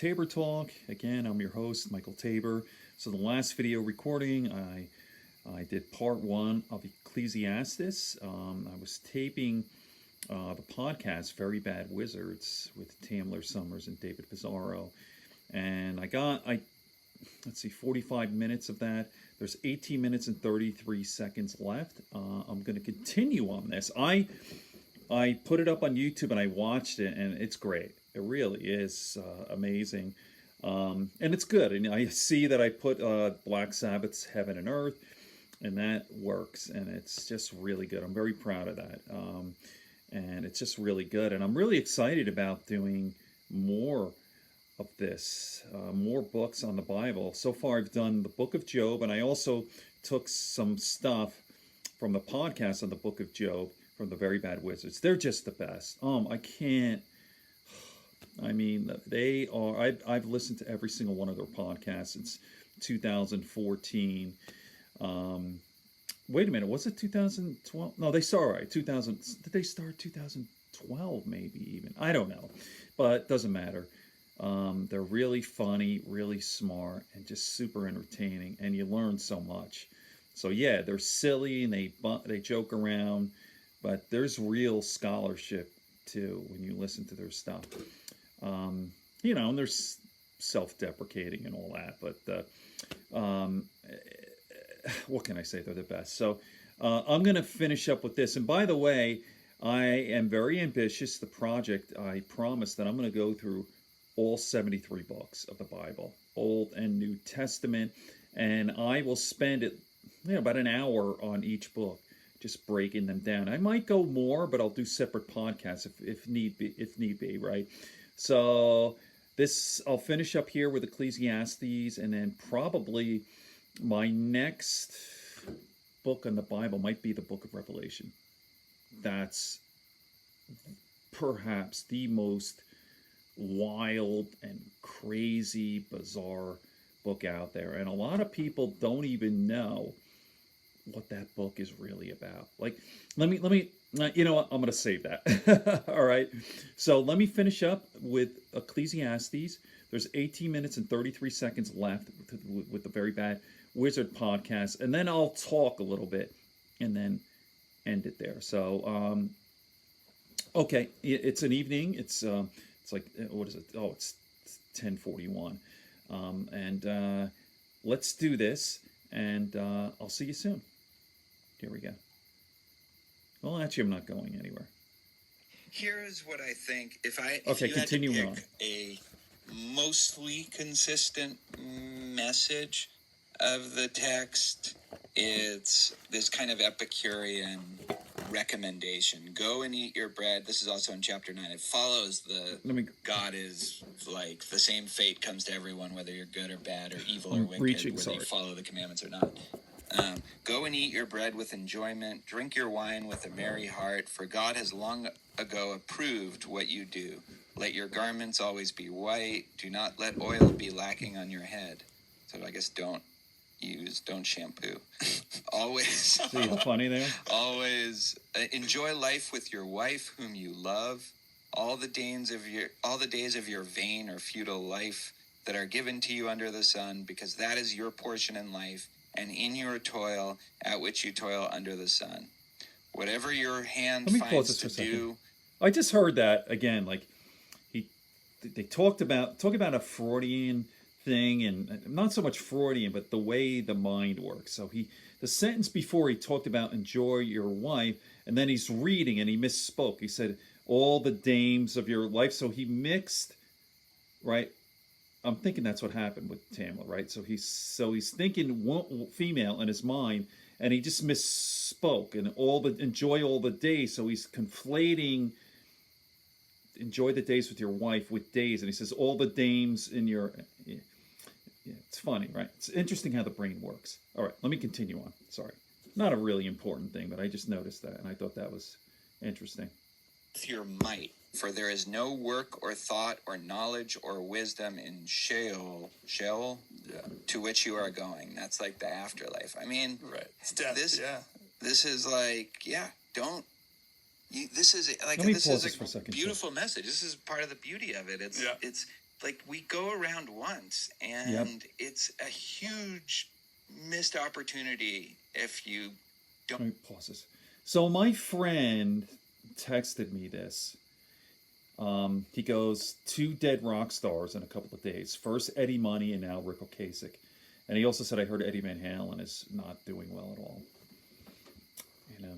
Tabor Talk. Again, I'm your host, Michael Tabor. So the last video recording, I did part one of Ecclesiastes. I was taping the podcast Very Bad Wizards with Tamler Summers and David Pizarro. And I got, let's see, 45 minutes of that. There's 18 minutes and 33 seconds left. I'm going to continue on this. I put it up on YouTube and I watched it, and it's great. It really is amazing. And it's good. And I see that I put Black Sabbath's Heaven and Earth, and that works. And it's just really good. I'm very proud of that. And it's just really good. And I'm really excited about doing more of this, more books on the Bible. So far, I've done the Book of Job, and I also took some stuff from the podcast on the Book of Job from the Very Bad Wizards. They're just the best. I can't. I mean, they are. I've listened to every single one of their podcasts since 2014. Wait a minute, was it 2012? No, they started right. 2000. Did they start 2012? Maybe even. I don't know, but it doesn't matter. They're really funny, really smart, and just super entertaining, and you learn so much. So yeah, they're silly and they joke around, but there's real scholarship too when you listen to their stuff. You know, and they're self-deprecating and all that, but what can I say? They're the best. So I'm going to finish up with this. And by the way, I am very ambitious. The project, I promised that I'm going to go through all 73 books of the Bible, Old and New Testament, and I will spend about an hour on each book, just breaking them down. I might go more, but I'll do separate podcasts if need be, right? So I'll finish up here with Ecclesiastes, and then probably my next book on the Bible might be the Book of Revelation. That's perhaps the most wild and crazy, bizarre book out there, and a lot of people don't even know what that book is really about. Like, let me you know what, I'm gonna save that. All right, so let me finish up with Ecclesiastes. There's 18 minutes and 33 seconds left with the Very Bad Wizard podcast, and then I'll talk a little bit and then end it there. So okay, it's an evening. It's like, what is it? Oh, it's 10:41. And let's do this, and I'll see you soon. Here we go. Well, actually, I'm not going anywhere. Here's what I think. If Okay, you had to continue pick on. a mostly consistent message of the text, it's this kind of Epicurean recommendation. Go and eat your bread. This is also in chapter 9. It follows God is like the same fate comes to everyone, whether you're good or bad or evil or wicked, whether you follow the commandments or not. Go and eat your bread with enjoyment. Drink your wine with a merry heart, for God has long ago approved what you do. Let your garments always be white. Do not let oil be lacking on your head. So I guess don't shampoo. Always. See how funny they are? Always enjoy life with your wife whom you love. All the days of your vain or futile life that are given to you under the sun, because that is your portion in life, and in your toil at which you toil under the sun. Whatever your hand finds to do. I just heard that again. Like they talk about a Freudian thing, and not so much Freudian, but the way the mind works. So the sentence before, he talked about enjoy your wife, and then he's reading and he misspoke. He said all the dames of your life. So he mixed, right? I'm thinking that's what happened with Tamla, right? So he's thinking one female in his mind, and he just misspoke, and enjoy all the days. So he's conflating enjoy the days with your wife with days, and he says all the dames in your. Yeah, it's funny, right? It's interesting how the brain works. All right, let me continue on. Sorry, not a really important thing, but I just noticed that, and I thought that was interesting. With your might, for there is no work or thought or knowledge or wisdom in Sheol, to which you are going. That's like the afterlife. I mean, right? It's death. This is like, don't. This is like Let me this pause is for a second, beautiful message. This is part of the beauty of it. It's like we go around once, and Yep. it's a huge missed opportunity if you don't. Let me pause this. So my friend texted me this. He goes, 2 dead rock stars in a couple of days. First Eddie Money and now Rick Ocasek. And he also said, I heard Eddie Van Halen is not doing well at all. You know,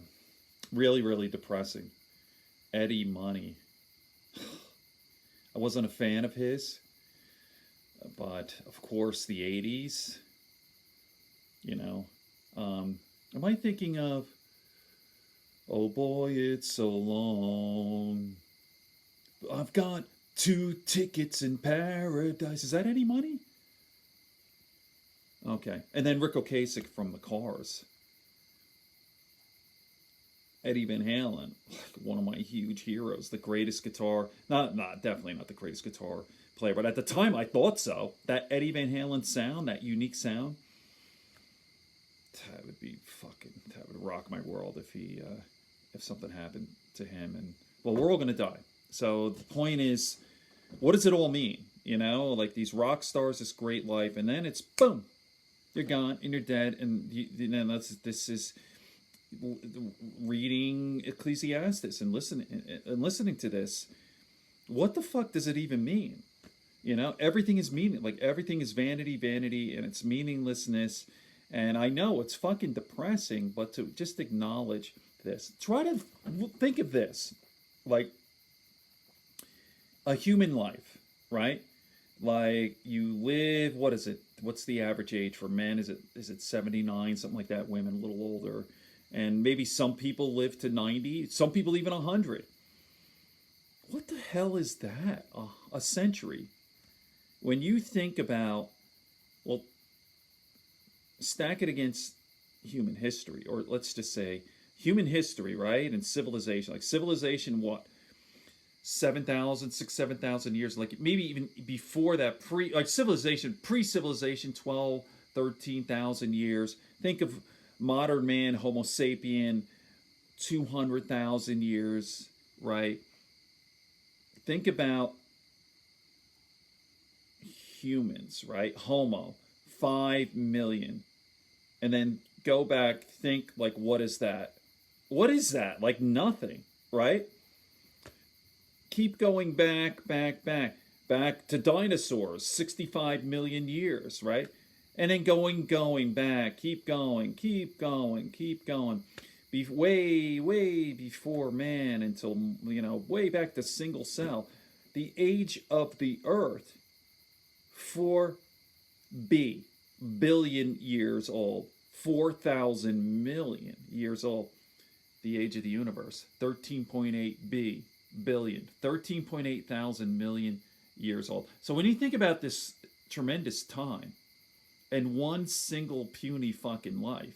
really, really depressing. Eddie Money. I wasn't a fan of his, but of course the 80s, you know. Am I thinking of, oh boy, it's so long. I've got 2 tickets in paradise. Is that Eddie Money? Okay. And then Rick Ocasek from the Cars. Eddie Van Halen, one of my huge heroes, the greatest guitar, definitely not the greatest guitar player, but at the time I thought so. That Eddie Van Halen sound, that unique sound, that would rock my world if something happened to him. And well, we're all gonna die. So the point is, what does it all mean? You know, like these rock stars, this great life, and then it's boom, you're gone and you're dead, and this is reading Ecclesiastes and listening to this. What the fuck does it even mean? You know, everything is everything is vanity, and it's meaninglessness. And I know it's fucking depressing, but to just acknowledge this, try to think of this like a human life, right? Like you live, what is it? What's the average age for men? Is it 79, something like that? Women a little older. And maybe some people live to 90, some people even 100. What the hell is that? A century. When you think about, well, stack it against human history, or let's just say human history, right? And civilization. Like civilization, what? 7,000 years, like maybe even before that, pre-civilization, 12, 13,000 years. Think of modern man, Homo sapien, 200,000 years, right? Think about humans, right? Homo, 5 million. And then go back, think like, what is that? What is that? Like nothing, right? Keep going back to dinosaurs, 65 million years, right? And then going back, keep going. Way before man, until, way back to single cell. The age of the earth, 4 billion years old, 4,000 million years old. The age of the universe, 13.8 billion, 13.8 thousand million years old. So when you think about this tremendous time and one single puny fucking life,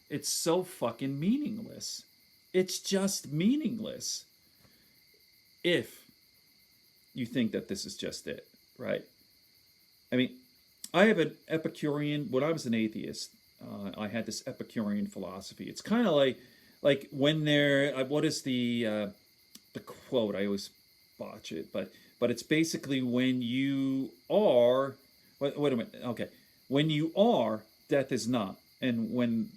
it's so fucking meaningless. It's just meaningless if you think that this is just it, right? I mean, I have an Epicurean, when I was an atheist, I had this Epicurean philosophy. It's kind of like when what is the quote? I always botch it, but it's basically when you are, wait a minute, okay. When you are, death is not. And when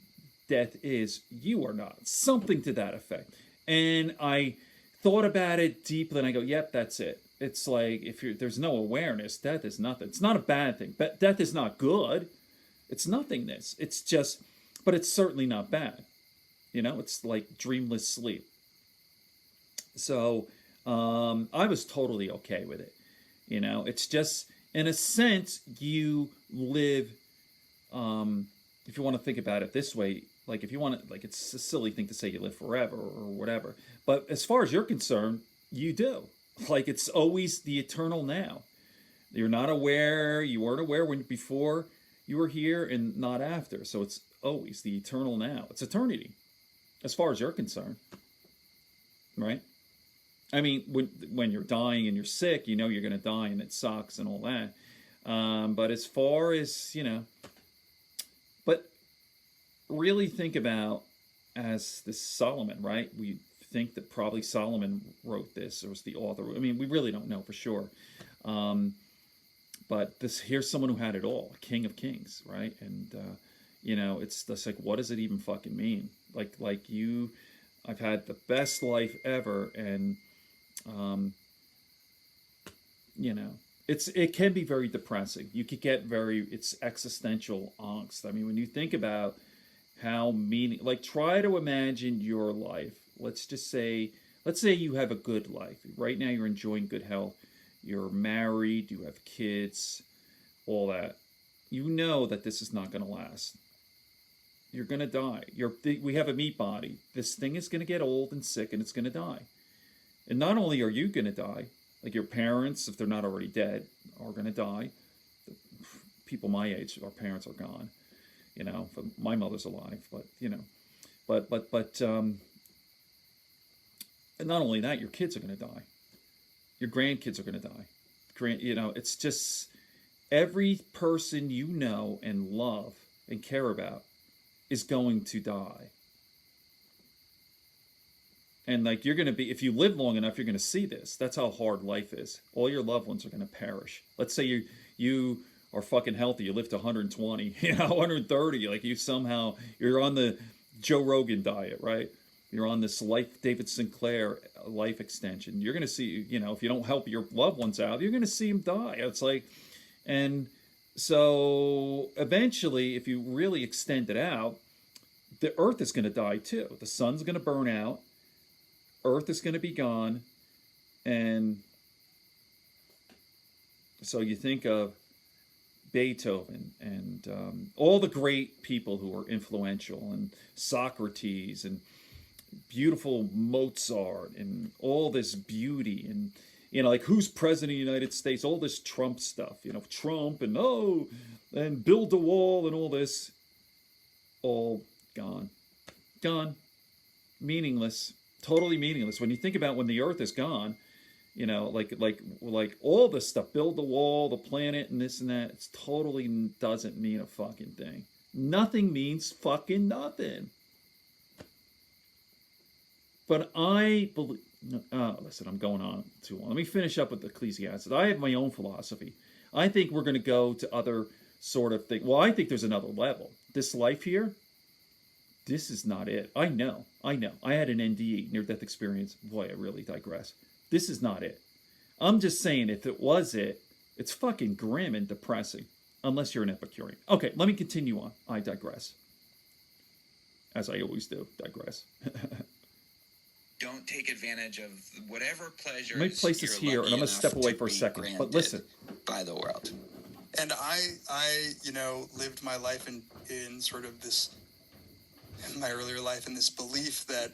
death is, you are not. Something to that effect. And I thought about it deeply and I go, yep, that's it. It's like, there's no awareness, death is nothing. It's not a bad thing. But death is not good. It's nothingness. It's just, but it's certainly not bad. It's like dreamless sleep. So I was totally okay with it. It's just, in a sense, you live, if you want to think about it this way, like if you want to, like it's a silly thing to say you live forever or whatever. But as far as you're concerned, you do. Like it's always the eternal now. You're not aware, you weren't aware before you were here and not after. So it's always the eternal now. It's eternity, as far as you're concerned. Right? I mean, when you're dying and you're sick, you're going to die and it sucks and all that. But as far as, but really think about, as this Solomon, right? We think that probably Solomon wrote this or was the author. I mean, we really don't know for sure. But here's someone who had it all, a king of kings, right? And it's just like, what does it even fucking mean? Like you, I've had the best life ever, and um, you know, it can be very depressing. You could get it's existential angst. I mean, when you think about how like try to imagine your life. Let's say you have a good life. Right now you're enjoying good health. You're married, you have kids, all that. You know that this is not going to last. You're going to die. We have a meat body. This thing is going to get old and sick, and it's going to die. And not only are you going to die, like your parents, if they're not already dead, are going to die. People my age, our parents are gone. My mother's alive, but and not only that, your kids are going to die. Your grandkids are going to die. It's just every person you know and love and care about is going to die. And like you're going to be, if you live long enough, you're going to see this. That's how hard life is. All your loved ones are going to perish. Let's say you are fucking healthy. You live to 120, 130. Like you're on the Joe Rogan diet, right? You're on this David Sinclair life extension. You're going to see, if you don't help your loved ones out, you're going to see them die. It's like, and so eventually, if you really extend it out, the earth is going to die too. The sun's going to burn out. Earth is going to be gone. And so you think of Beethoven and all the great people who were influential, and Socrates and beautiful Mozart and all this beauty, and like who's president of the United States, all this Trump stuff, Trump and build the wall and all this, all gone, meaningless, totally meaningless. When you think about when the earth is gone, like all this stuff, build the wall, the planet, and this and that, it totally doesn't mean a fucking thing. Nothing means fucking nothing. But I believe, listen, I'm going on too long. Let me finish up with Ecclesiastes. I have my own philosophy. I think we're going to go to other sort of things. Well, I think there's another level. This life here, this is not it. I know. I had an NDE, near-death experience. Boy, I really digress. This is not it. I'm just saying, if it was it, it's fucking grim and depressing. Unless you're an Epicurean. Okay, let me continue on. I digress. As I always do, digress. Don't take advantage of whatever pleasures. Let me place this here, and I'm going to step away for a second. But listen. By the world. And I lived my life in sort of this, in my earlier life, in this belief that,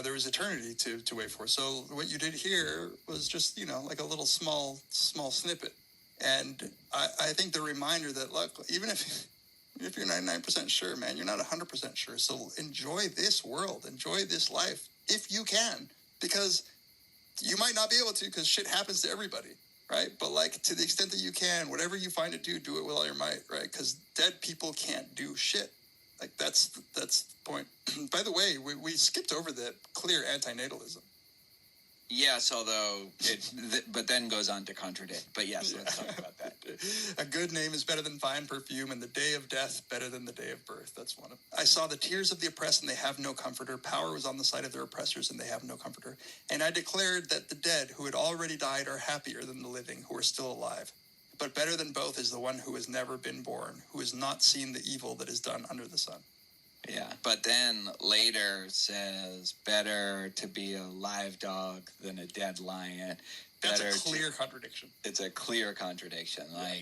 there was eternity to wait for. So what you did here was just, like a little small snippet. And I think the reminder that, look, even if you're 99% sure, man, you're not 100% sure. So enjoy this world, enjoy this life, if you can, because you might not be able to, because shit happens to everybody, right? But like, to the extent that you can, whatever you find to do it with all your might, right? Because dead people can't do shit. Like, that's the point. By the way, we skipped over the clear antinatalism. Yes, although but then goes on to contradict. But yes, let's talk about that. A good name is better than fine perfume, and the day of death better than the day of birth. That's one of them. I saw the tears of the oppressed, and they have no comforter. Power was on the side of their oppressors, and they have no comforter. And I declared that the dead who had already died are happier than the living who are still alive. But better than both is the one who has never been born, who has not seen the evil that is done under the sun. Yeah, but then later says, better to be a live dog than a dead lion. That's a clear contradiction. It's a clear contradiction. Yeah.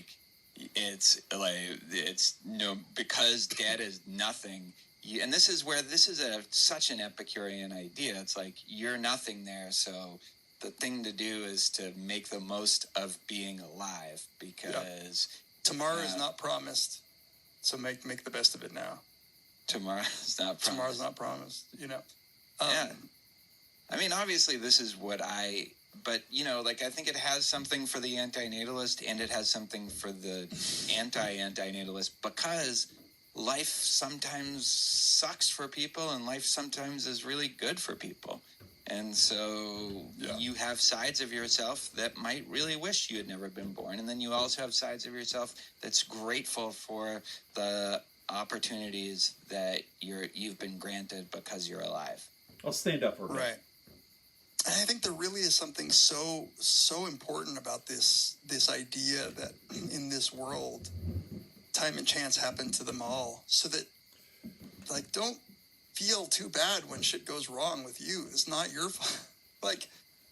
Because dead is nothing. And this is such an Epicurean idea. It's like, you're nothing there, so the thing to do is to make the most of being alive, because tomorrow is not promised, so make the best of it now. Tomorrow's not promised. Tomorrow's not promised, Yeah. I mean, obviously, this is what I think it has something for the antinatalist, and it has something for the anti-antinatalist, because life sometimes sucks for people, and life sometimes is really good for people. And so you have sides of yourself that might really wish you had never been born. And then you also have sides of yourself that's grateful for the opportunities that you've been granted because you're alive. I'll stand up for it. Right. And I think there really is something so important about this idea that in this world, time and chance happen to them all. So that, like, don't feel too bad when shit goes wrong with you. It's not your fault. Like,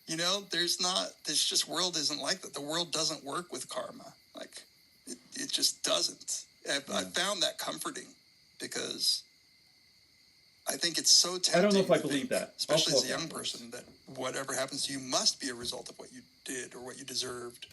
you know, this just world isn't like that. The world doesn't work with karma. Like, it just doesn't. I found that comforting because I think it's so tempting. I don't know if I believe that. Especially as a young person, that whatever happens to you must be a result of what you did or what you deserved.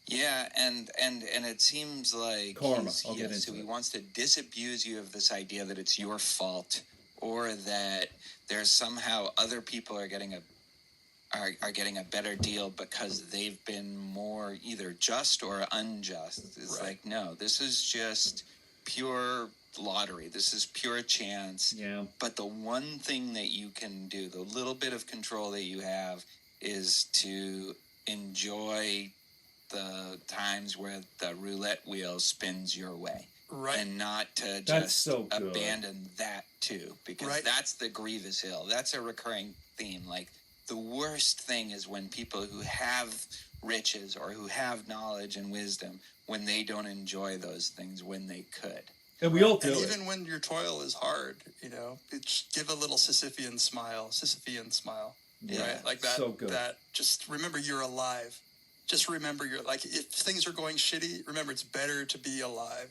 Yeah, and it seems like karma. I'll get into he it. wants to disabuse you of this idea that it's your fault, or that there's somehow other people are getting a better deal because they've been more either just or unjust. It's like, no, this is just pure lottery. This is pure chance. Yeah. But the one thing that you can do, the little bit of control that you have, is to enjoy the times where the roulette wheel spins your way. Right. And not to That's just so good. abandon that too. Because that's the grievous ill. That's a recurring theme. Like, the worst thing is when people who have riches or who have knowledge and wisdom, when they don't enjoy those things when they could. And we all do and it. Even when your toil is hard, you know, give a little Sisyphean smile. Yeah. Right? Like that. So good. That just remember you're alive. Just remember like, if things are going shitty, remember it's better to be alive.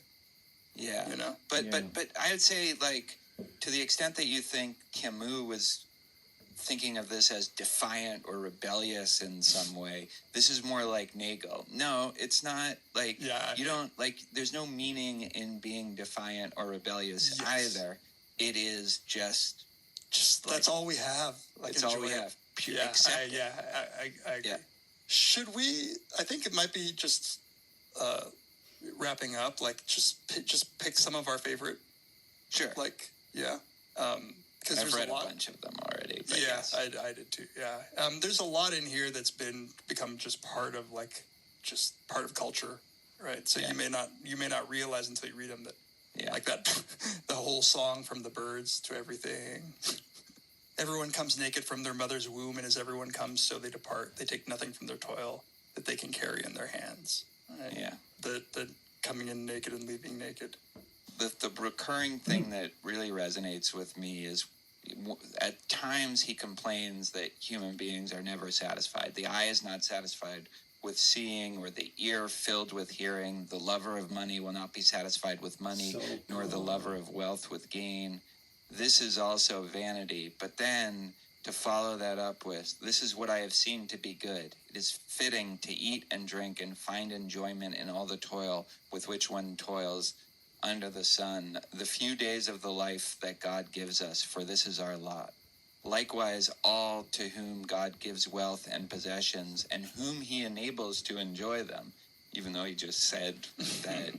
Yeah. You know? But I would say, like, to the extent that you think Camus was thinking of this as defiant or rebellious in some way, this is more like Nagel. No, it's not. Like, you don't, like, there's no meaning in being defiant or rebellious either. It is just like, that's all we have. Like, it's all we have. Pure, I agree. Yeah. Should we? I think it might be just wrapping up. Like, just pick some of our favorite. Sure. Like, because I've read a bunch of them already. But yes. I did too. Yeah. There's a lot in here that's become just part of culture, right? So you may not realize until you read them that, like that, the whole song from the Birds to everything. Everyone comes naked from their mother's womb, and as everyone comes, so they depart. They take nothing from their toil that they can carry in their hands. Right? Yeah. The coming in naked and leaving naked. The recurring thing that really resonates with me is, at times he complains that human beings are never satisfied. The eye is not satisfied with seeing, or the ear filled with hearing. The lover of money will not be satisfied with money, nor the lover of wealth with gain. This is also vanity. But then to follow that up with, this is what I have seen to be good. It is fitting to eat and drink and find enjoyment in all the toil with which one toils under the sun, the few days of the life that God gives us, for this is our lot. Likewise, all to whom God gives wealth and possessions, and whom he enables to enjoy them, even though he just said that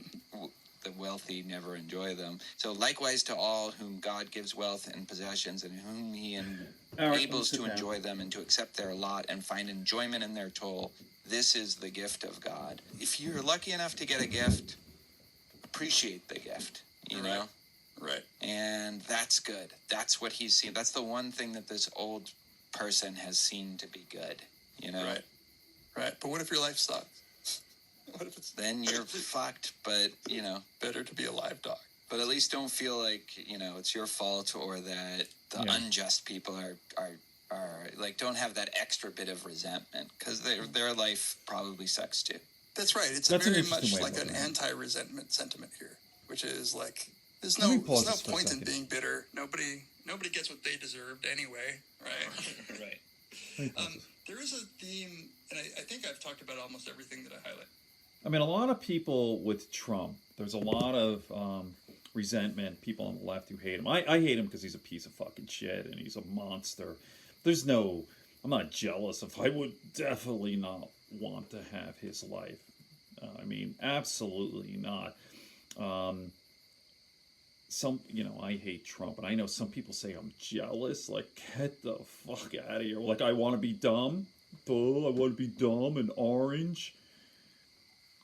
the wealthy never enjoy them. So likewise to all whom God gives wealth and possessions, and whom he enables to enjoy them and to accept their lot and find enjoyment in their toil, this is the gift of God. If you're lucky enough to get a gift, appreciate the gift, you know? Right. And that's good. That's what he's seen. That's the one thing that this old person has seen to be good, you know? Right. But what if your life sucks? What if it's... Then you're fucked, but, you know. Better to be alive, dog. But at least don't feel like, you know, it's your fault, or that the unjust people are like, don't have that extra bit of resentment, because their life probably sucks too. That's right. It's very much like an anti-resentment sentiment here, which is like, there's no point in being bitter. Nobody gets what they deserved anyway, right? Right. There is a theme, and I think I've talked about almost everything that I highlight. I mean, a lot of people with Trump, there's a lot of resentment, people on the left who hate him. I hate him because he's a piece of fucking shit and he's a monster. I'm not jealous of, I would definitely not want to have his life. I mean, absolutely not. I hate Trump, and I know some people say I'm jealous. Like, get the fuck out of here. Like, I want to be dumb. Bull, I want to be dumb and orange.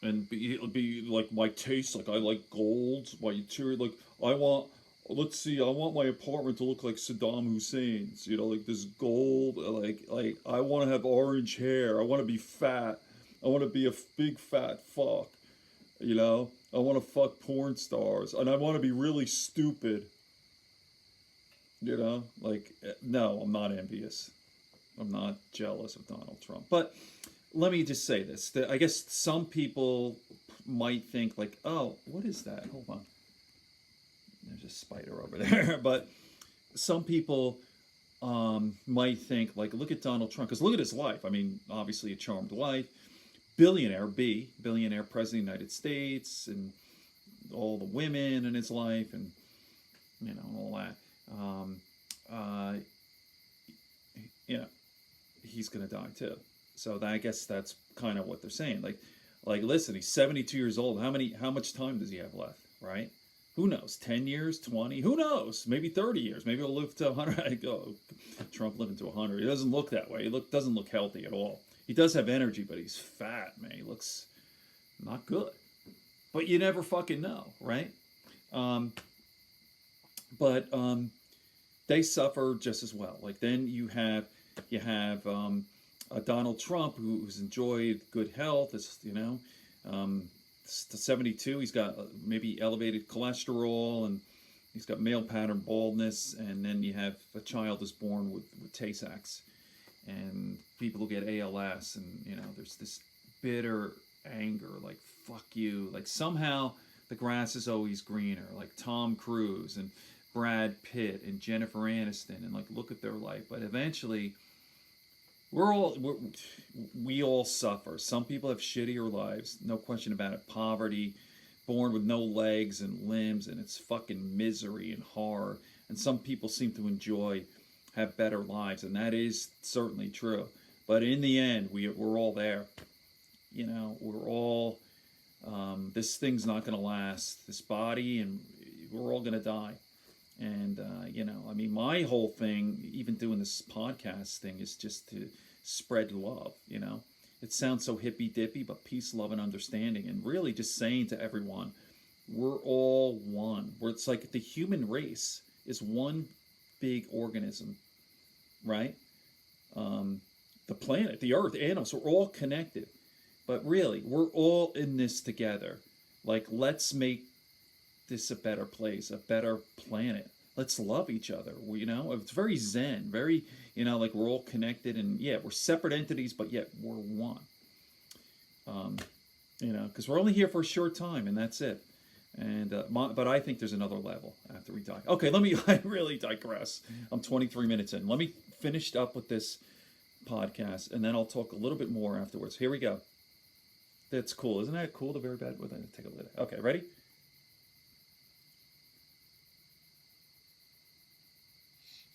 And be like my taste, like I like gold, my interior, like I want, let's see, I want my apartment to look like Saddam Hussein's, like this gold, like I want to have orange hair, I want to be fat, I want to be a big fat fuck, I want to fuck porn stars, and I want to be really stupid, like, no, I'm not envious. I'm not jealous of Donald Trump. But let me just say this. I guess some people might think like, oh, what is that? Hold on. There's a spider over there. But some people might think like, look at Donald Trump. Because look at his life. I mean, obviously a charmed life. Billionaire president of the United States, and all the women in his life, and all that. He's gonna die too. So I guess that's kind of what they're saying. Like, listen, he's 72 years old. How much time does he have left? Right? Who knows? 10 years, 20? Who knows? Maybe 30 years. Maybe he'll live to 100. Trump living to 100. He doesn't look that way. He doesn't look healthy at all. He does have energy, but he's fat, man. He looks not good. But you never fucking know, right? But they suffer just as well. Like, then you have Donald Trump, who's enjoyed good health, is 72. He's got maybe elevated cholesterol, and he's got male pattern baldness, and then you have a child is born with Tay-Sachs, and people will get ALS, and there's this bitter anger, like, fuck you, like somehow the grass is always greener, like Tom Cruise and Brad Pitt and Jennifer Aniston, and like, look at their life. But eventually we all suffer. Some people have shittier lives, no question about it. Poverty, born with no legs and limbs, and it's fucking misery and horror. And some people seem to have better lives, and that is certainly true. But in the end, we're all there. We're all, this thing's not going to last, this body, and we're all going to die. And, I mean, my whole thing, even doing this podcast thing, is just to spread love, It sounds so hippy-dippy, but peace, love, and understanding. And really just saying to everyone, we're all one. It's like the human race is one big organism, right? The planet, the earth, animals, we're all connected. But really, we're all in this together. Like, let's make this a better place, a better planet. Let's love each other. It's very zen, very, like, we're all connected, and yeah, we're separate entities, but yet we're one. Because we're only here for a short time, and that's it. And but I think there's another level after we die. Okay, I really digress. I'm 23 minutes in. Let me finish up with this podcast, and then I'll talk a little bit more afterwards. Here we go. That's cool. Isn't that cool? The very bad. Well, then take a look. Okay, ready?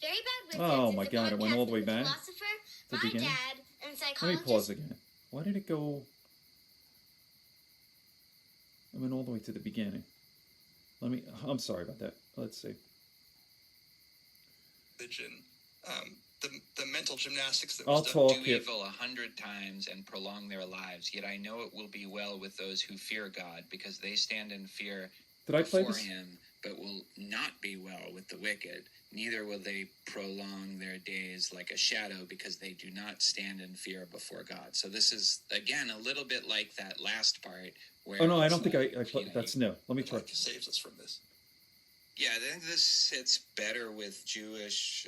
Very Bad Witches. Oh my God! It went all the way back to the my beginning. dad, and Let me pause again. Why did it go? I went all the way to the beginning. I'm sorry about that. Let's see. Religion, the mental gymnastics that I'll was talk done. Do evil 100 times and prolong their lives, yet I know it will be well with those who fear God, because they stand in fear Did I play before this? him, but will not be well with the wicked. Neither will they prolong their days like a shadow, because they do not stand in fear before God. So this is, again, a little bit like that last part. Where Oh no, I don't think like, I played. That's new. Let me try. Like saves us from this. Yeah, I think this sits better with Jewish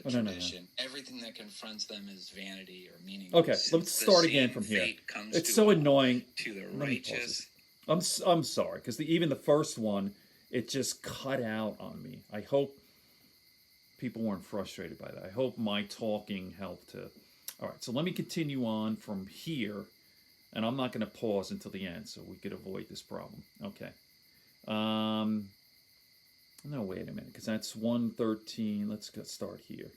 no. tradition. Everything that confronts them is vanity or meaningless. Okay, let's start again from here. It's so annoying. To the Let me pause righteous. this. I'm sorry, because even the first one, it just cut out on me. I hope people weren't frustrated by that. I hope my talking helped to. All right, so let me continue on from here, and I'm not going to pause until the end, so we could avoid this problem. Okay. No, wait a minute, because that's 113. Let's start here.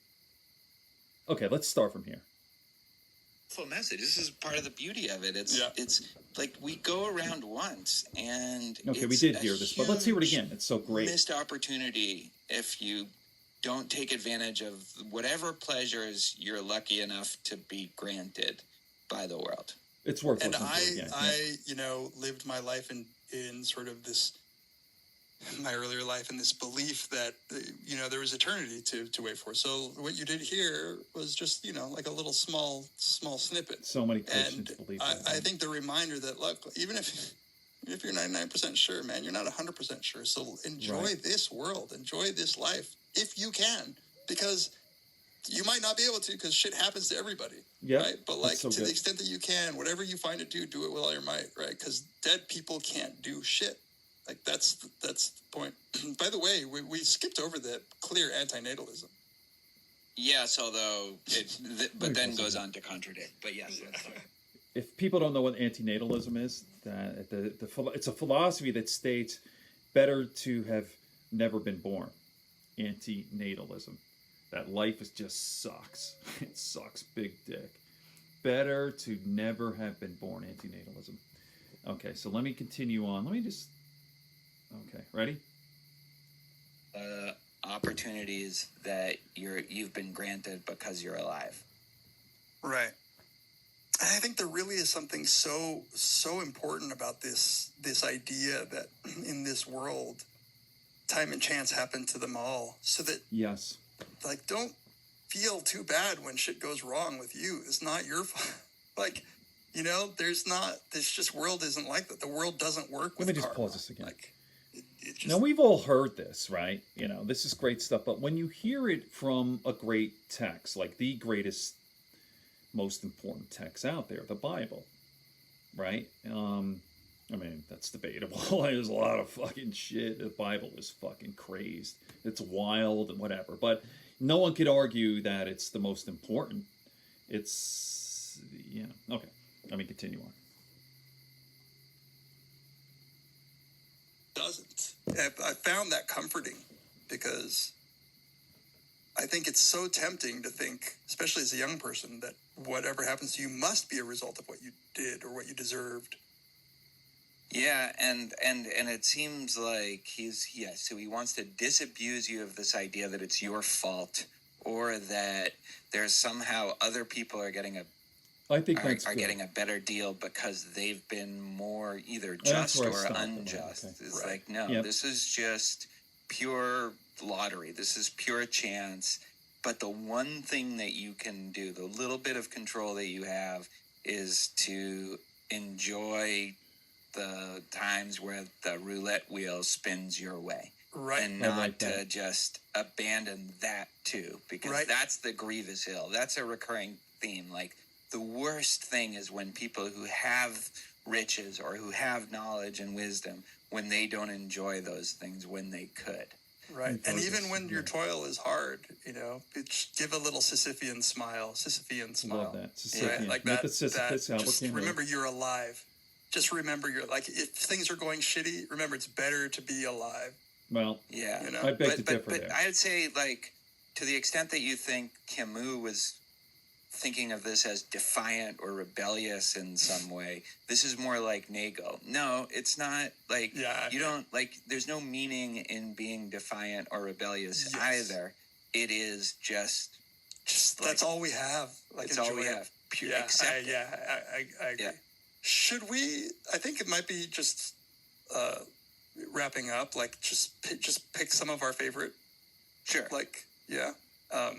Okay, let's start from here. full message. This is part of the beauty of it. It's Yeah. it's like we go around once, and Okay, we it's did a hear this, but let's hear it huge again. It's so great. missed opportunity if you don't take advantage of whatever pleasures you're lucky enough to be granted by the world. It's worth And listening to again. I, you know, lived my life in sort of this, my earlier life, in this belief that, you know, there was eternity to wait for. So what you did here was just, you know, like a little small snippet. So many Christians And believe I that. think the reminder that, look, even if you're 99% sure, man, you're not 100% sure. So enjoy Right. this world, enjoy this life if you can, because you might not be able to, because shit happens to everybody. Yep, Right. But that's like, so to good. the extent that you can, whatever you find to do it with all your might. Right. Because dead people can't do shit. Like that's the point. By the way, we skipped over the clear antinatalism. Yes, although but then pause goes it. on to contradict. But yes, that's fine. If people don't know what antinatalism is, that it's a philosophy that states better to have never been born. Antinatalism. That life just sucks. It sucks big dick. Better to never have been born. Antinatalism. Okay, so let me continue on. Let me just... Okay, ready? Opportunities that you've been granted because you're alive. Right. And I think there really is something so important about this idea that in this world, time and chance happen to them all. So that, Yes. like, don't feel too bad when shit goes wrong with you. It's not your fault. Like, you know, this just world isn't like that. The world doesn't work with Let me just karma. pause this again. Like, it just, Now, we've all heard this, right? You know, this is great stuff. But when you hear it from a great text, like the greatest, most important text out there, the Bible, right? I mean, that's debatable. There's a lot of fucking shit. The Bible is fucking crazed. It's wild and whatever. But no one could argue that it's the most important. It's, yeah. Okay. Let me continue on. doesn't. I found that comforting, because I think it's so tempting to think, especially as a young person, that whatever happens to you must be a result of what you did or what you deserved. Yeah, and it seems like so he wants to disabuse you of this idea that it's your fault, or that there's somehow other people are getting I think that's are good. getting a better deal because they've been more either That's just where I or stopped. unjust. Okay. It's Right. like, no, Yep. this is just pure lottery. This is pure chance. But the one thing that you can do, the little bit of control that you have, is to enjoy the times where the roulette wheel spins your way. Right. And I not like to that. just abandon that too, because Right. that's the grievous ill. That's a recurring theme. Like, the worst thing is when people who have riches or who have knowledge and wisdom, when they don't enjoy those things when they could. Right. I And thought even this- when your yeah. toil is hard, you know, give a little Sisyphean smile. Love that. Right? Sisyphean. Like Make that. the Sisyphus Albert Just Camus. remember you're alive. Just remember you're, like, if things are going shitty, remember it's better to be alive. Well, Yeah. You know? I beg to differ but there. I'd say, like, to the extent that you think Camus was thinking of this as defiant or rebellious in some way, this is more like Nago. No, it's not. Like, Yeah. you don't, like, there's no meaning in being defiant or rebellious Yes. either. It is just That's all we have. Like, it's all we enjoy it. have. Pure, Yeah, accept it. I agree. Yeah. Should we? I think it might be just wrapping up. Like, just pick some of our favorite. Sure. Like, yeah, because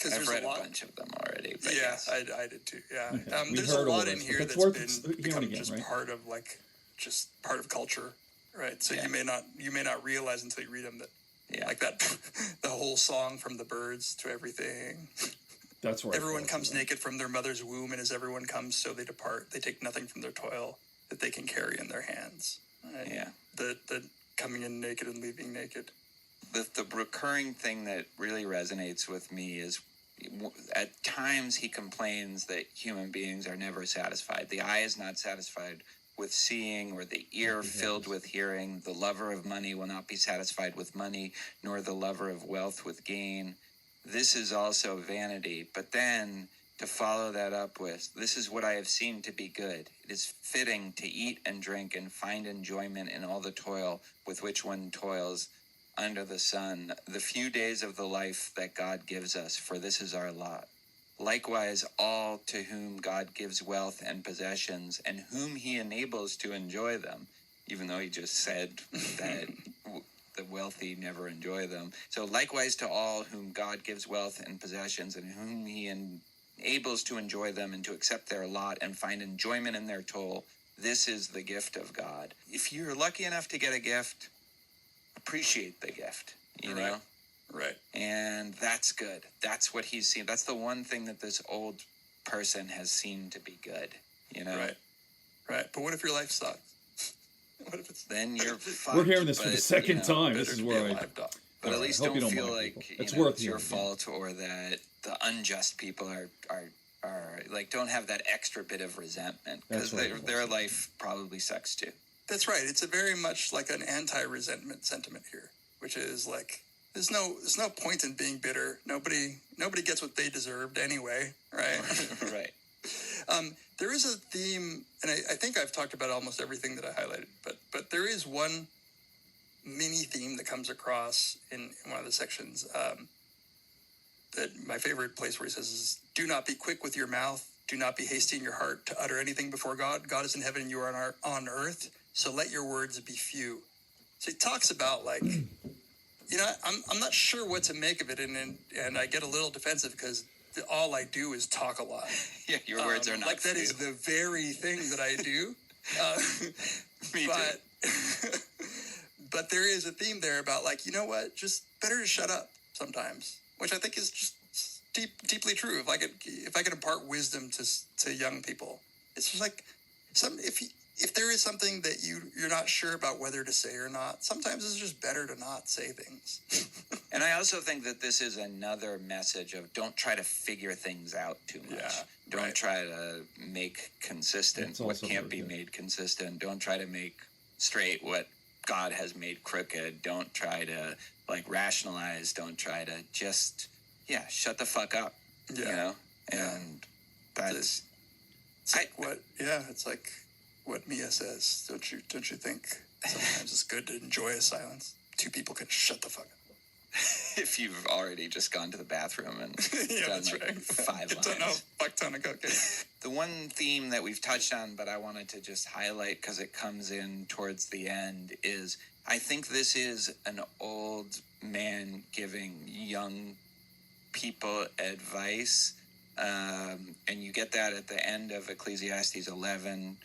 I've there's read a lot. bunch of them already. But Yeah, yes. I did too. Yeah, Okay. We there's a heard all lot this, in but here that's that's worth been hearing become again, just right? part of, like, just part of culture, right? So Yeah. you may not realize until you read them that, Yeah. like, that the whole song from the birds to everything. That's right. Everyone comes naked from their mother's womb, and as everyone comes, so they depart. They take nothing from their toil that they can carry in their hands. Right? Yeah. The coming in naked and leaving naked. The recurring thing that really resonates with me is, at times he complains that human beings are never satisfied. The eye is not satisfied with seeing, or the ear filled with hearing. The lover of money will not be satisfied with money, nor the lover of wealth with gain. This is also vanity. But then to follow that up with, "This is what I have seen to be good. It is fitting to eat and drink and find enjoyment in all the toil with which one toils under the sun, the few days of the life that God gives us, for this is our lot. Likewise, all to whom God gives wealth and possessions, and whom he enables to enjoy them," even though he just said that the wealthy never enjoy them. So, "Likewise to all whom God gives wealth and possessions, and whom he enables to enjoy them and to accept their lot and find enjoyment in their toil, this is the gift of God." If you're lucky enough to get a gift, appreciate the gift, you know? Right. And that's good. That's what he's seen. That's the one thing that this old person has seen to be good, you know? Right. But what if your life sucks? What if it's... Then you're fucked. We're hearing this for the but, second you know, time. This is where I... But All at right, least I hope you don't don't feel mind, like people. It's you know, worth it's your hearing, fault or that the unjust people are like don't have that extra bit of resentment because That's right. their life probably sucks too. That's right. It's a very much like an anti-resentment sentiment here, which is like there's no point in being bitter. Nobody gets what they deserved anyway, right? Right. There is a theme, and I think I've talked about almost everything that I highlighted, but there is one mini theme that comes across in one of the sections that my favorite place where he says is, "Do not be quick with your mouth. Do not be hasty in your heart to utter anything before God. God is in heaven and you are on earth. So let your words be few." So he talks about like, you know, I'm not sure what to make of it, and I get a little defensive because all I do is talk a lot. Yeah, your words are not like that few. is the very thing that I do. Me too. But there is a theme there about like, you know what, just better to shut up sometimes, which I think is just deeply true. If I could impart wisdom to young people, it's just like if there is something that you're not sure about whether to say or not, sometimes it's just better to not say things. And I also think that this is another message of don't try to figure things out too much. Yeah, don't right. try to make consistent It's what also can't very be good. made consistent. Don't try to make straight what God has made crooked. Don't try to like rationalize. Don't try to just shut the fuck up. Yeah. You know? Yeah. And that's it's like what Mia says. Don't you think sometimes it's good to enjoy a silence? Two people can shut the fuck up. if you've already just gone to the bathroom and Yeah, done that's like right. 5 Don't know, lines. fuck ton of cocaine. The one theme that we've touched on, but I wanted to just highlight because it comes in towards the end, is I think this is an old man giving young people advice. And you get that at the end of Ecclesiastes 11,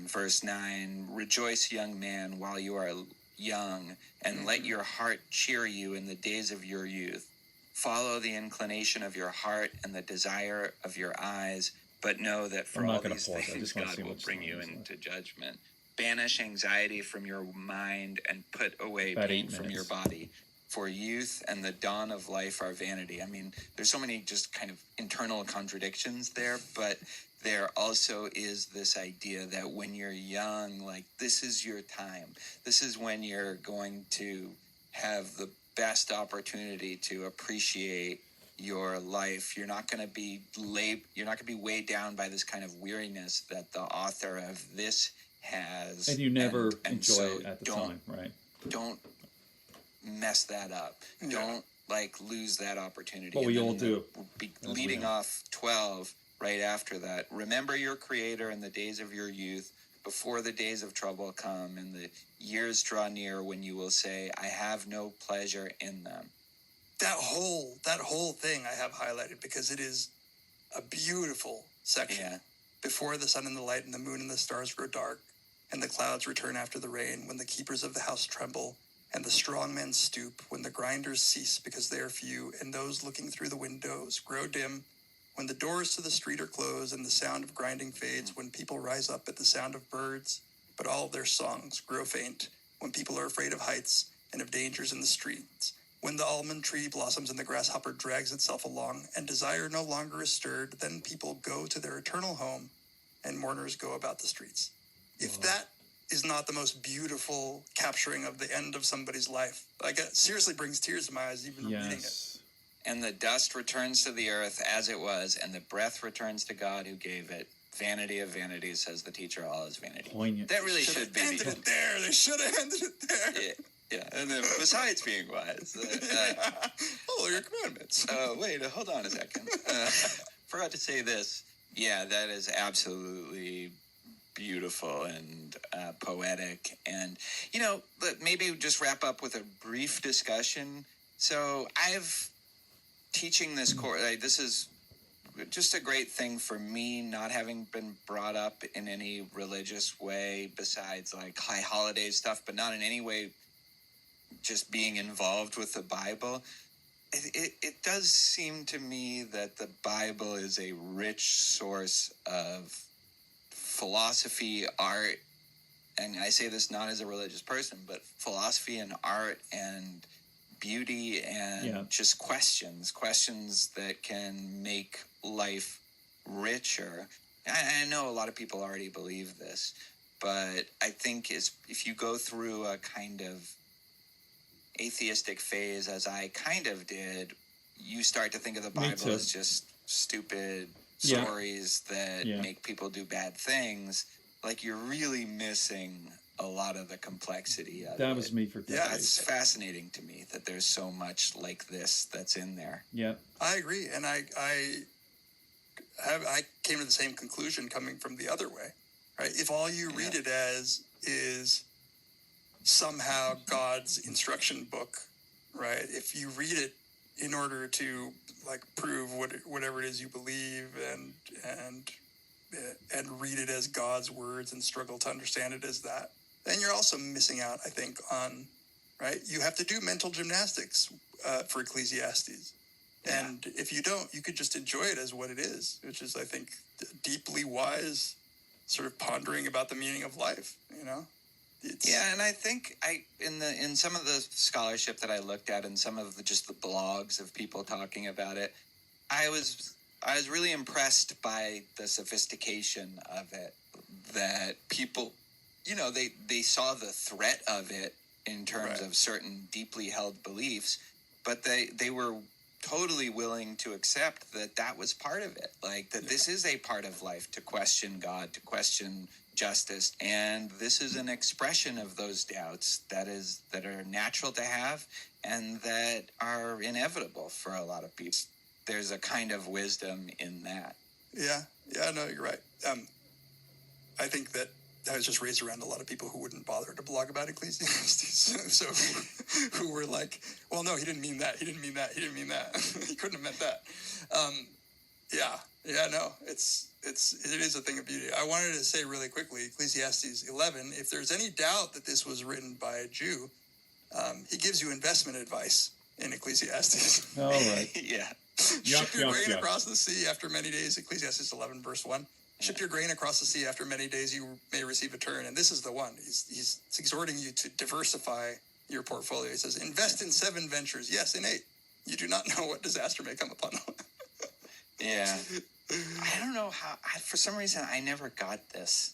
verse 9. "Rejoice, young man, while you are young, and let your heart cheer you in the days of your youth. Follow the inclination of your heart and the desire of your eyes, but know that for I'm not all gonna these pause. I things just wanna God see will what's bring on you this into judgment. Banish anxiety from your mind and put away About pain 8 from your minutes. body. For youth and the dawn of life are vanity." I mean, there's so many just kind of internal contradictions there, but there also is this idea that when you're young, like this is your time. This is when you're going to have the best opportunity to appreciate your life. You're not going to be weighed down by this kind of weariness that the author of this has. And you never and enjoy so it at the don't- time, right? Don't mess that up. Yeah. Don't like lose that opportunity. But And we then all do. leading know. off 12 right after that. "Remember your Creator in the days of your youth, before the days of trouble come and the years draw near when you will say, I have no pleasure in them." That whole thing I have highlighted because it is a beautiful section. Yeah. "Before the sun and the light and the moon and the stars grow dark, and the clouds return after the rain, when the keepers of the house tremble, and the strong men stoop, when the grinders cease because they are few, and those looking through the windows grow dim, when the doors to the street are closed and the sound of grinding fades, when people rise up at the sound of birds, but all of their songs grow faint, when people are afraid of heights and of dangers in the streets, when the almond tree blossoms and the grasshopper drags itself along, and desire no longer is stirred, then people go to their eternal home, and mourners go about the streets." If that is not the most beautiful capturing of the end of somebody's life, like it seriously brings tears to my eyes even reading it. Yes. and the dust returns to the earth as it was, and the breath returns to God who gave it. Vanity of vanities, says the teacher, all is vanity. Poignant. That really should be. Ended it there. They should have ended it there. Yeah. And then besides being wise, follow your commandments. Wait, hold on a second. Forgot to say this. Yeah, that is absolutely beautiful and poetic. And, maybe just wrap up with a brief discussion. So I've teaching this course, this is just a great thing for me, not having been brought up in any religious way besides like high holiday stuff, but not in any way just being involved with the Bible. It does seem to me that the Bible is a rich source of philosophy, art, and I say this not as a religious person, but philosophy and art and beauty and just questions that can make life richer. I know a lot of people already believe this, but I think if you go through a kind of atheistic phase, as I kind of did, you start to think of the Bible as just stupid stories that make people do bad things. Like, you're really missing a lot of the complexity of it. That was me for decades. Yeah, it's fascinating to me that there's so much like this that's in there. Yeah, I agree, and I came to the same conclusion coming from the other way, right? If all you read it as is somehow God's instruction book, right? If you read it in order to like prove whatever it is you believe and read it as God's words and struggle to understand it as that, then you're also missing out, I think, on, right? You have to do mental gymnastics for Ecclesiastes. And if you don't, you could just enjoy it as what it is, which is, I think, deeply wise, sort of pondering about the meaning of life, and I think in some of the scholarship that I looked at and some of the blogs of people talking about it, I was really impressed by the sophistication of it, that people, they saw the threat of it in terms of certain deeply held beliefs, but they were totally willing to accept that was part of it. Like, that this is a part of life, to question God, to question justice, and this is an expression of those doubts that are natural to have and that are inevitable for a lot of people. There's a kind of wisdom in that. No, you're right. I think that I was just raised around a lot of people who wouldn't bother to blog about Ecclesiastes. So who were like, well, no, he didn't mean that. He didn't mean that. He didn't mean that. He couldn't have meant that. It is a thing of beauty. I wanted to say really quickly, Ecclesiastes 11, if there's any doubt that this was written by a Jew, he gives you investment advice in Ecclesiastes. All right. Ship your grain across the sea after many days, Ecclesiastes 11, verse 1. Ship your grain across the sea after many days, you may receive a turn. And this is the one. He's exhorting you to diversify your portfolio. He says, invest in 7 ventures. Yes, in 8. You do not know what disaster may come upon them. Yeah. I don't know how, for some reason, I never got this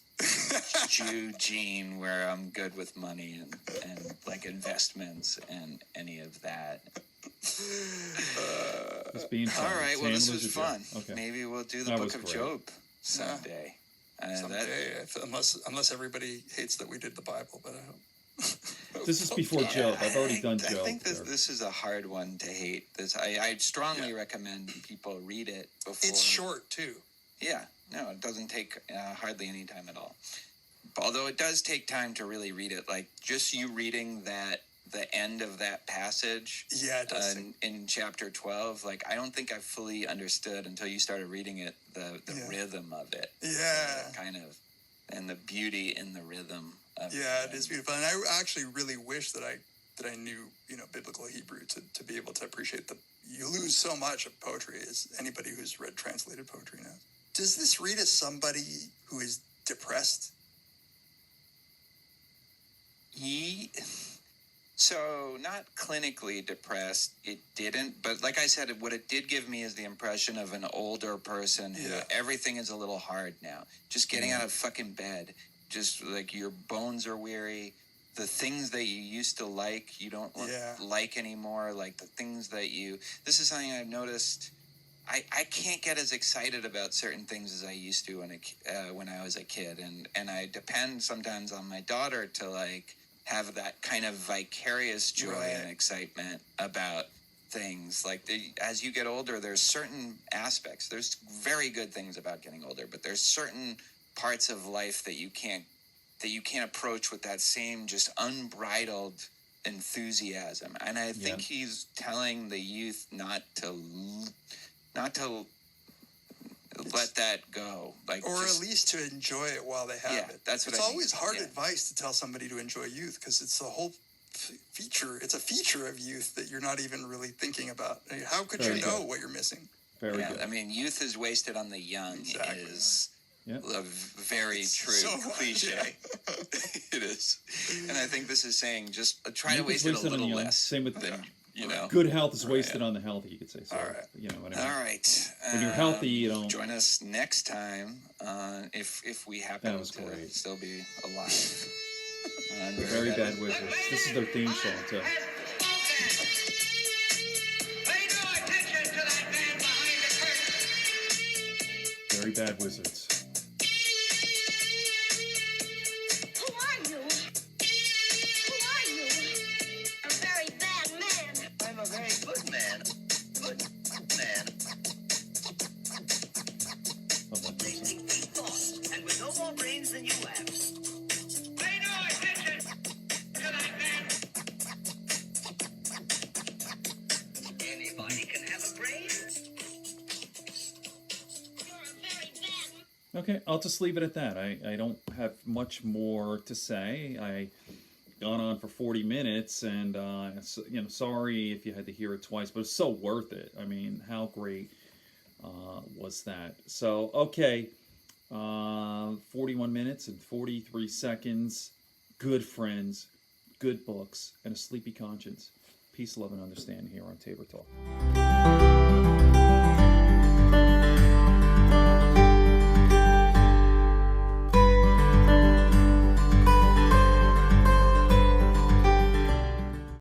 Jew gene where I'm good with money and like investments and any of that. All right, well, this was fun. Okay. Maybe we'll do the Book of Job someday. Unless everybody hates that we did the Bible, but I hope. This is before Job. I've already done Job. I think this is a hard one to hate. I strongly recommend people read it before. It's short, too. Yeah. No, it doesn't take hardly any time at all. Although it does take time to really read it. Like, just you reading the end of that passage it does in chapter 12, like, I don't think I fully understood until you started reading it, the rhythm of it. Kind of, and the beauty in the rhythm of it. It is beautiful. And I actually really wish that I knew, biblical Hebrew to be able to appreciate you lose so much of poetry, as anybody who's read translated poetry knows. Does this read as somebody who is depressed? So, not clinically depressed, it didn't, but like I said, what it did give me is the impression of an older person who everything is a little hard now. Just getting out of fucking bed, just like your bones are weary, the things that you used to like, you don't like anymore. Like the things that this is something I've noticed. I can't get as excited about certain things as I used to when I was a kid. And I depend sometimes on my daughter to like have that kind of vicarious joy and excitement about things. Like as you get older, there's certain aspects. There's very good things about getting older, but there's certain parts of life that you can't approach with that same just unbridled enthusiasm. And I think he's telling the youth not to let that go, like, or at least to enjoy it while they have it. That's what it's always hard advice to tell somebody to enjoy youth, because it's the whole feature. It's a feature of youth that you're not even really thinking about. I mean, how could you know what you're missing? Very good. I mean, youth is wasted on the young. Is a very true cliche. It is, and I think this is saying just try to waste it a little less. Same with you know, good health is wasted on the healthy. You could say so. All right. You know what I mean? All right. When you're healthy, you don't. Join us next time if we happen to still be alive. The Very Bad Wizards. This is their theme song too. Very Bad Wizards. Who are you? Who are you? A very bad man. I'm a very good man. Good man. Love that They theme think deep thoughts, and with no more brains than you have. Pay no attention to that man. Anybody can have a brain. You're a very bad man. Okay, I'll just leave it at that. I don't have much more to say. I gone on for 40 minutes, and sorry if you had to hear it twice, but it's so worth it. I mean, how great was that? So, okay, 41 minutes and 43 seconds. Good friends, good books, and a sleepy conscience. Peace, love, and understanding here on Tabor Talk.